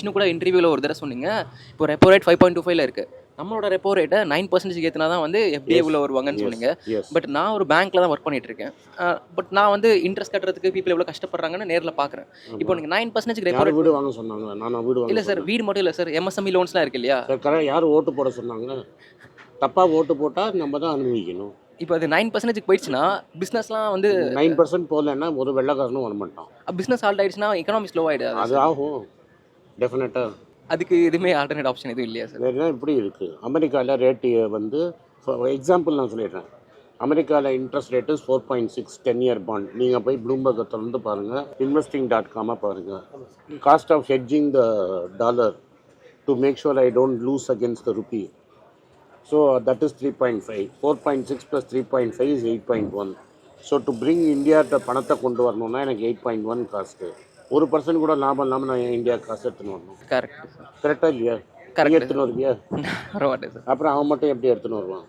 இன்னும் கூட இன்டர்வியூவில் ஒரு தடவை சொன்னீங்க, இப்போ ரெப்போ ரேட் 5.25ல இருக்கு. நம்மளோட ரெப்போ ரேட்டை 9% ஏற்றினா தான் வந்து எஃப்டிஐ உள்ள வருவாங்கன்னு சொன்னீங்க. பட் நான் ஒரு பேங்க்ல தான் ஒர்க் பண்ணிட்டு இருக்கேன். பட் நான் வந்து இன்ட்ரெஸ்ட் கட்டுறதுக்கு பீப்பிள் எவ்வளோ கஷ்டப்படுறாங்கன்னு நேரில் பார்க்குறேன். இப்போ நீங்கள் 9% ரெப்போ ரேட் வீடு வாங்க சொன்னாங்க. நான் வீடு வாங்க இல்லை சார், வீடு மட்டும் இல்லை சார், எம்எஸ்எம்இ லோன்ஸ்லாம் இருக்கு இல்லையா? யார் ஓட்டு போட சொன்னாங்க? தப்பாக ஓட்டு போட்டால் நம்ம தான் அனுபவிக்கணும். இப்போ அது 9% போயிடுச்சுன்னா பிஸ்னஸ்லாம் வந்து 9% போகலன்னா ஒரு வெள்ளக்காரனும் வர மாட்டான். பிஸ்னஸ் ஹால்ட் ஆயிடுச்சுன்னா எக்கனாமி ஸ்லோ ஆகிடாது. அது ஆகும் டெஃபினட்டாக. அதுக்கு எதுவுமே ஆல்டர்னேட் ஆப்ஷன் எதுவும் இல்லையா சார்? வேறு இப்படி இருக்குது. அமெரிக்காவில் ரேட்டு வந்து எக்ஸாம்பிள் நான் சொல்லிடுறேன். அமெரிக்காவில் இன்ட்ரெஸ்ட் ரேட்டு 4.6 10-year பாண்ட். நீங்கள் போய் ப்ளூம்பர்கை திறந்து பாருங்கள், investing.com பாருங்கள். Cost of hedging the dollar to make sure I don't lose against the rupee. So that is 3.5. 4.6 plus 3.5 is 8.1. So to bring India to பணத்தை கொண்டு வரணும்னா எனக்கு 8.1 காஸ்ட்டு. 1% கூட லாபம் இல்லாமல் நான் இந்தியா காசு எடுத்துன்னு வரணும். Correct sir. கரெக்டாக இல்லையா? கரெக்ட் எடுத்துன்னு வருவியா? வர மாட்டேன் சார். அப்புறம் அவன் மட்டும் எப்படி எடுத்துன்னு வருவான்?